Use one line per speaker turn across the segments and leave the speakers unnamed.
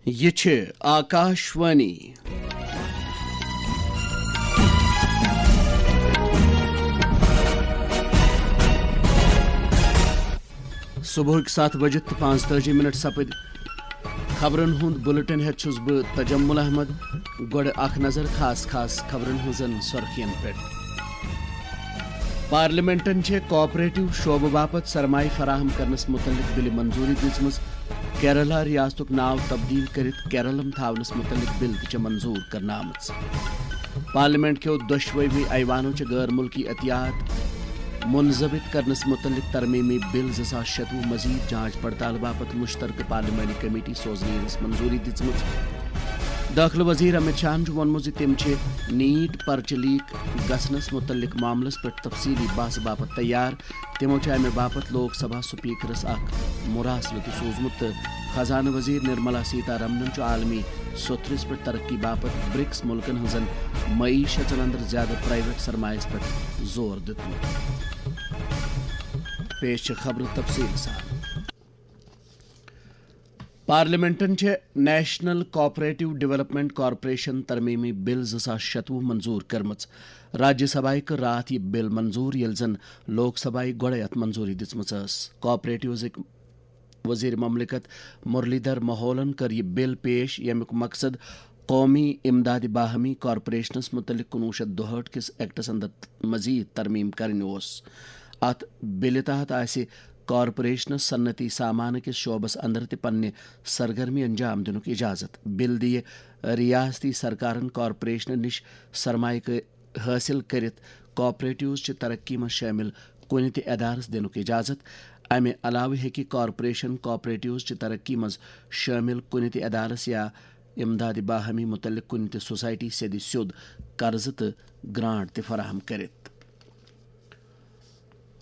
یہ آکاشوانی صبح 7 بجے 45 سپد خبرن ہند بلٹن ہیت چھس بہ تجمل احمد گوڑ اخ نظر خاص خبرن ہزن سرخین پہ پارلیمنٹن کوآپریٹو شعبہ باپت سرمایہ فراہم کرنس متعلق بل منظوری دم کیرلا ریاست ناو تبدیل کرت کیرلم تھونس متعلق بل تہ منظور کرنا آمت پارلیمنٹ کیو دشوئی ایوانو غیر ملکی عطیات منضبط کرنس متعلق ترمیمی بل 2026 مزید جانچ پڑتال باپت مشترکہ پارلیمانی کمیٹی سوزنے منظوری دم داخلہ وزیر امت شاہ وونمت تم نیٹ پرچہ لیک گھنس متعلق معاملس پہ تفصیلی بحث باپت تیار تمو امہ باپت لوک سبھا سپیکرس اخ مراسلہ سوزمت خزانہ وزیر نرملا سیتارمن عالمی ستھرس پہ ترقی باپت برکس ملکن ہزن معیشت اندر زیادہ پرائیویٹ سرمایس پہ زور دتمت پیش خبر تفصیل سان پارلیمنٹن نیشنل کوآپریٹو ڈیولپمنٹ کارپوریشن ترمیمی بل 2026 منظور کرمت راجیہ سبھا کر رات یہ بل منظور یل زن لوک سبھا گوڑے ات منظوری دم کوآپریٹوزک وزیر مملکت مرلی دھر ماحولن کر یہ بل پیش یمیک مقصد قومی امداد باہمی کارپوریشنس متعلق 1962 کس ایکٹس اندر مزید ترمیم کرن ات بل تحت کارپوریشنس صنعتی سامان کس شعبس اندر تہ پنہ سرگرمی انجام دنک اجازت بل دی ریاستی سرکارن کارپوریشن نش سرمایہ حاصل کرت کوآپریٹوز ترقی من شامل کن تہ ادارس دنک اجازت امہ علاوہ ہیکہ کارپوریشن کوآپریٹوز ترقی من شامل کن تہ ادارس یا امداد باہمی متعلق کن تہ سوسائٹی سیود قرض تہ گرانٹ تہ فراہم کرت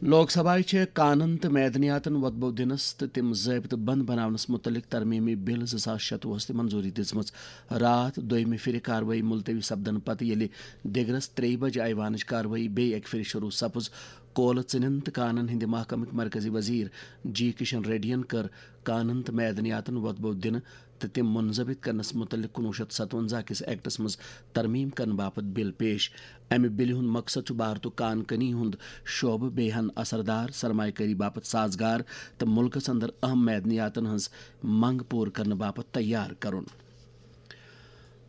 لوک سبھا قانون تو معدنیاتن وتبو دنس تو تم ضابطہ بند بناونس متعلق ترمیمی بل 2026 تہ منظوری دم رات دویمہ پھر کاروٲیی ملتوی سپدن پتہ یل دگرس 3 بجے ایوانچ کاروٲیی بیٚیہِ اکہ پھر شروع سپز کولہ ژٕنن تو قانون ہند محکمک مرکزی وزیر جی کشن ریڈین کر قانون تو معدنیاتن وتبو دن تو تم منضبط کرنس متعلق 1957 کس ایکٹس مز ترمیم کرنے باپت بل پیش امہ بل ہند مقصد بھارتک کان کنی ہند شعبہ بیہن اثردار سرمایہ کاری باپت سازگار تو ملکس اندر اہم معدنیاتن ہز منگ پور کرنے باپت تیار کرن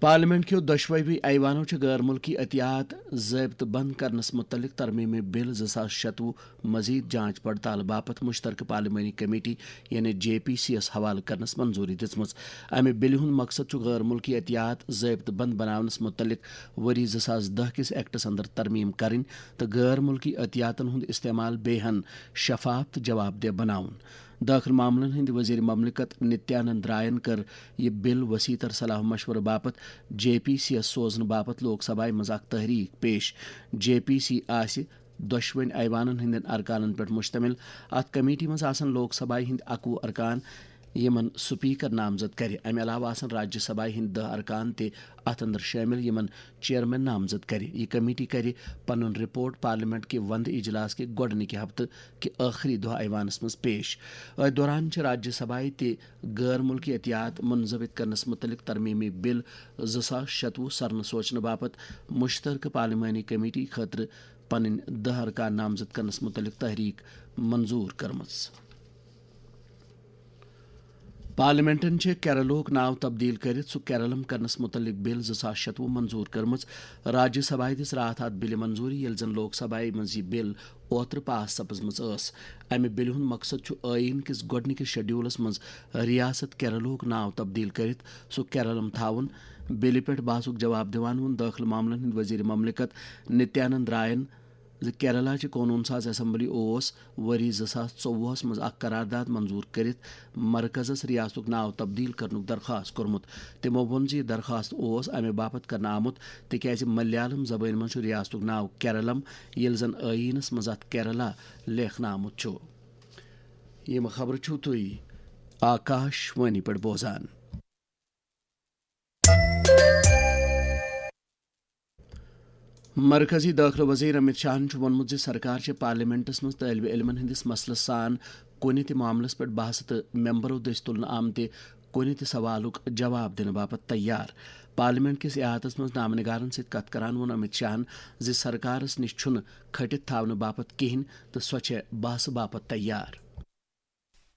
پارلیمنٹ کیو دشوئی ایوانو غیر ملکی عطیات ضابطہ بند کرنس متعلق ترمیمی بل 2026 مزید جانچ پڑتال باپت مشترکہ پارلیمانی کمیٹی یعنی JPC یس حوالہ کرنس منظوری دم امہ بل ہند مقصد غیر ملکی عطیات ضابطہ بند بناونس متعلق وری 2010 کس ایکٹس اندر ترمیم کرن تو غیر ملکی عطیاتن ہند استعمال بیہن شفاف تو جواب دہ بناون داخل معاملن ہند وزیر مملکت نتیانند رائن کر یہ بل وسیع تر صلاح مشورہ باپت JPC یس سوزن باپت لوک سبھا مز اخ تحریک پیش JPC آسہ دشوین ایوانن ہندین ارکانن پہ مشتمل ات کمیٹی مز آسن لوک سبھا ہند 21 ارکان یمن سپیکر نامزد کر امہ علاوہ آسن راجیہ سبھا ہند 10 ارکان تہ ات اندر شامل یمن چیئرمین نامزد کر یہ کمیٹی کر پن رپورٹ پارلیمنٹ کے وند اجلاس کے گۄڈنکہ ہفتہ کہ آخری دہ ایوانس مز پیش ات دوران راجیہ سبھا تہ غیر ملکی عطیات منضبط کرنس متعلق ترمیمی بل 2026 سرن سوچنے باپت مشترکہ پارلیمانی کمیٹی خاطر پن 10 ارکان نامزد کرنس متعلق تحریک منظور کرمز پارلیمنٹن کیرلوک ناو تبدیل کرت سہ کیرلم کرنس متعلق بل 2026 منظور کرمز راجیہ سبھا دس رات ات بل منظوری یل زن لوک سبھا مز یہ بل اوتر پاس سپزمز امہ بل ہند مقصد آئین کس گۄڈنکس شیڈولس مز ریاست کیرلوک ناو تبدیل کرت سہ کیرلم تھاون بل پہ بحثک جواب دِوان وون داخل معاملن ہند وزیر مملکت نتیانند رائن کیرلا قونون ساز اسمبلی وری 2024 مز اخ قرارداد منظور کرت مرکزس ریاستک ناو تبدیل کرنک درخواست کورمت تمو وون یہ درخواست امہ باپت کرنا آمت تکیاز ملیالم زبان مز ریاستک ناو کیرلم یل زن آئینس مز ات کیرلا لیکھنہ آمت یم خبر چھو تھی آکاشوانی پہ بوزان مرکزی داخلہ وزیر امت شاہ وونمت سرکار پارلیمنٹس مز طالب علمن ہندس مسلس سان کن تہ معاملس پہ بحث تو ممبرو دس تلنہ آمت کُنہِ تہِ سوالُک جواب دِنہٕ باپتھ تیار. پارلیمنٹ کِس احاطس منٛز نامنگارن سۭتۍ کتھ کران ووٚن امت شاہن زِ سرکارس نِش چھُنہٕ کھٔٹِتھ تھاونہٕ باپتھ کِہینۍ تہٕ سۄ چھےٚ بحثہٕ باپتھ تیار.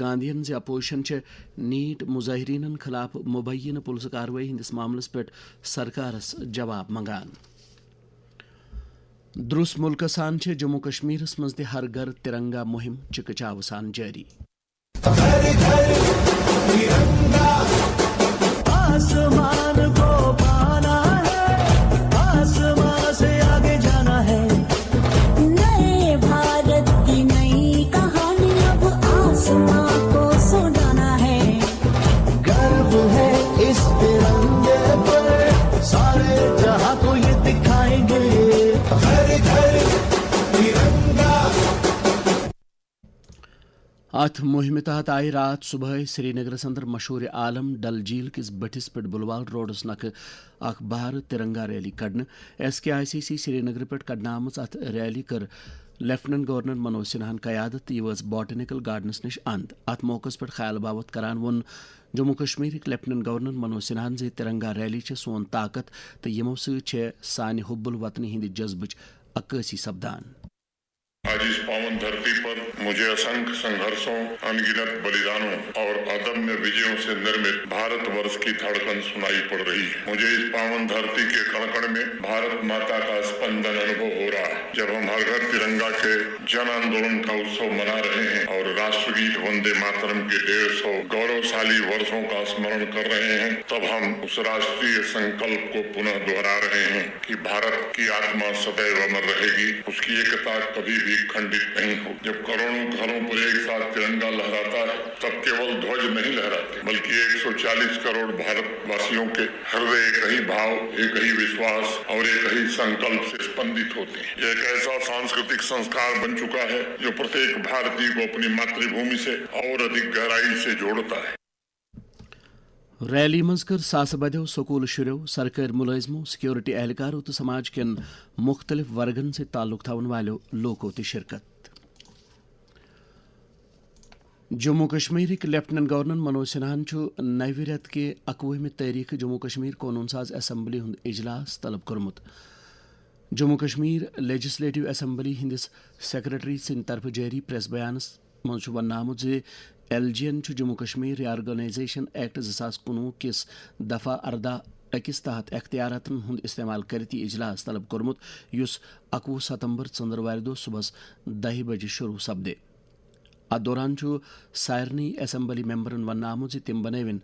گاندھین زِ اپوزیشن چھِ نیٹ مظٲہریٖنن خلاف مبینہ پُلسہٕ کاروٲیی ہٕنٛدِس معاملس پٮ۪ٹھ سرکارس جواب منٛگان. درُس مُلکہٕ سان چھِ جموں کشمیرس منٛز تہِ ہر گھر ترنگا مُہم چِکہٕ چاوٕ سان جٲری. اتھ مہمہِ تحت آیہِ رات صبحٲے سری نگرس اندر مشہوٗر عالم ڈل جھیل کِس بٔٹھِس پٮ۪ٹھ بُلوال روڈس نکھٕ اکھ بھارٕ ترنگا ریلی کڑنہٕ. SKICC سری نگرٕ پٮ۪ٹھ کڑنہٕ آمٕژ اتھ ریلی کٔر لیفٹننٹ گورنر منوج سنہاہن قیادت تہٕ یہِ وٲژ باٹنیکل گارڈنس نِش اند. اتھ موقعس پٮ۪ٹھ خیال باوت کران ووٚن جموں کشمیرٕکۍ لیفٹننٹ گورنر منوج سنہاہن زِ ترنگا ریلی چھےٚ سون طاقت تہٕ یِمو سۭتۍ چھےٚ سانہِ حُب الوطنی ہٕنٛدِ جذبٕچ عکٲسی سپدان.
آج اس پاون دھرتی پر مجھے اسنکھ سنگھرشوں، انگنت بلیدانوں اور ادمیہ وجیوں سے نرمت بھارت ورش کی دھڑکن سنائی پڑ رہی ہے. مجھے اس پاون دھرتی کے کڑکڑ میں بھارت ماتا کا اسپندن انبھو ہو رہا ہے. جب ہم ہر گھر ترنگا کے جن آندولن کا اتسو منا رہے ہیں اور راشٹر گیت وندے ماترم کے 150 گوروشالی ورشوں کا اسمرن کر رہے ہیں، تب ہم اس راشٹریہ سنکلپ کو پنہ دہرا رہے ہیں کہ بھارت کی آتما سدیو امر رہے گی، اس کی ایکتا کبھی بھی کھنڈت نہیں ہو. جب کروڑوں گھروں پر ایک ساتھ ترنگا لہراتا ہے تب کیول دھوج نہیں لہراتے بلکہ 140 کروڑ بھارت واسیوں کے ہردے ایک ہی بھاؤ، ایک ہی وشواس اور ایک ہی سنکلپ سے اسپندت ہوتے ہیں. یہ ایک ایسا سانسکرتک سنسکار بن چکا ہے جو پرتیک بھارتی کو اپنی ماتری بھومی سے اور ادھک گہرائی سے جوڑتا ہے.
ریلی منٛز کٔر ساسہٕ بٔدیو سکوٗل شُرٮ۪و، سرکٲرۍ مُلٲزمو، سکیورٹی اہلکارو تہٕ سماج کٮ۪ن مُختٔلِف ورگن سۭتۍ تعلق تھاون والیو لوٗکو تہِ شرکت. جموں کشمیرٕکۍ لیفٹننٹ گورنر منوج سنہاہن چھُ نوِ رٮ۪تہٕ کہِ 21مہِ تٲریٖخہٕ جموں کشمیر قونوٗن ساز اسمبلی ہُنٛد اجلاس طلب کوٚرمُت. جموں کشمیر لیجسلیٹو اسمبلی ہندِس سیکرٹری سٕنٛدِ طرفہٕ جٲری پریس بیانس منٛز چھُ وننہٕ آمُت زِ LG ین چھُ جموں کشمیر ری آرگنائزیشن ایکٹ 2019 کِس دفعہ 14 تحت اختیاراتن ہُنٛد استعمال کٔرِتھ یہِ اجلاس طلب کوٚرمُت یُس 21 ستمبر ژٔنٛدٕروارِ دۄہ صبحس 10 بجے شروع سپدِ. اتھ دوران چھُ سارنٕے اسمبلی ممبرن وننہٕ آمُت زِ تِم بنٲوِن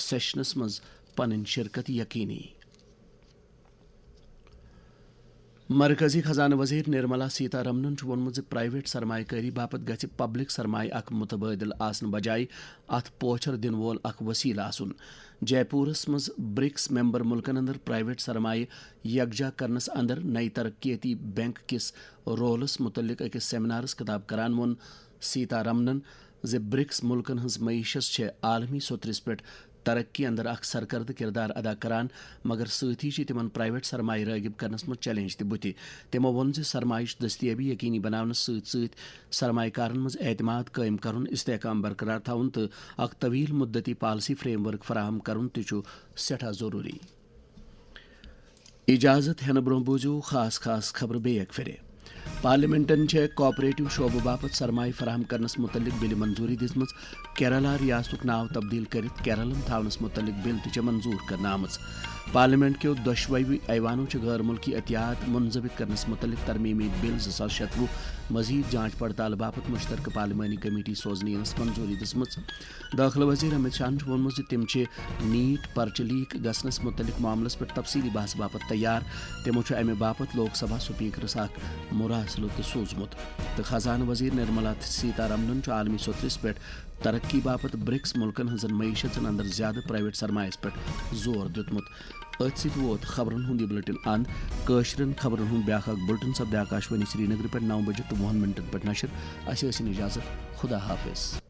سیشنس منٛز پنٕنۍ شرکت یقینی. مرکزی خزانہٕ وزیر نرملا سیتا رمنن چھُ ووٚنمُت زِ پرائیویٹ سرمایہ کٲری باپتھ گژھِ پبلک سرمایہ اکھ متبادل آسنہٕ بجایہِ اتھ پوچھر دِنہٕ وول اکھ وسیلہٕ آسُن. جے پوٗرس منٛز برکس ممبر مُلکن اندر پرائیویٹ سرمایہ یکجا کرنس اندر نئی ترقیاتی بینک کِس رولس متعلق أکِس سیمینارس خطاب کران ووٚن سیتا رمنن زِ برکس مُلکن ہٕنٛز معیشت چھےٚ عالمی سطرس پٮ۪ٹھ ترقی اندر اکھ سرکردٕ کردار ادا کران مگر سۭتی چھِ تِمن پرائیویٹ سرمایہ رٲغب کرنس منٛز چیلنج تہِ بُتھِ. تِمو ووٚن زِ سرمایہٕچ دٔستیٲبی یقینی بناونس سۭتۍ سۭتۍ سرمایہ کارن منٛز اعتماد قٲیم کرُن، استحکام برقرار تھاوُن تہٕ اکھ طویل مدتی پالسی فریم ورک فراہم کرُن تہِ چھُ سٮ۪ٹھاہ ضروٗری. اجازت ہٮ۪نہٕ برٛونٛہہ بوٗزِو خاص خاص خبرٕ بیٚیہِ اکہِ پھِرِ. پارلیمنٹن چھےٚ کوآپریٹو شعبہٕ باپتھ سرمایہ فراہم کرنس متعلق بلہِ منظوٗری دِژمٕژ. کیرالہ ریاستُک ناو تبدیل کٔرِتھ کیرلم تھاونس متعلق بل تہِ چھےٚ منظوٗر کرنہٕ آمٕژ. پارلیمنٹ کیو دۄشوٕے ایوانو چھِ غٲر مُلکی عطیات منظمت کرنس متعلق ترمیمی بل 2026 مزید جانچ پڑتال باپتھ مشترکہ پارلیمانی کمیٹی سوزنہٕ یِنس منظوٗری دِژمٕژ. دٲخلہٕ وزیر امت شاہن چھُ ووٚنمُت زِ تِم چھِ نیٹ پرچہِ لیک گژھنس متعلق معاملس پٮ۪ٹھ تفصیلی بحث باپتھ تیار. تِمو چھُ امہِ باپتھ لوک سبھا سپیکرس اکھ مُراس فٲصلہٕ تہِ سوٗزمُت تہٕ خزانہٕ وزیٖر نرملا سیتارمنن چھُ عالمی سطرس پٮ۪ٹھ ترقی باپتھ برکس مُلکن ہٕنٛزن معیشتن اندر زیادٕ پرائیویٹ سرمایس پٮ۪ٹھ زور دیُتمُت. أتھۍ سۭتۍ ووت خبرن ہُنٛد یہِ بُلٹن اند. کٲشرٮ۪ن خبرن ہُنٛد بیٛاکھ اکھ بُلٹن سپدِ آکاشوانی سری نگر پٮ۪ٹھ 9 بجے تہٕ 20 منٹن پٮ۪ٹھ نشر. اَسہِ ٲسِن اِجازت. خدا حافظ.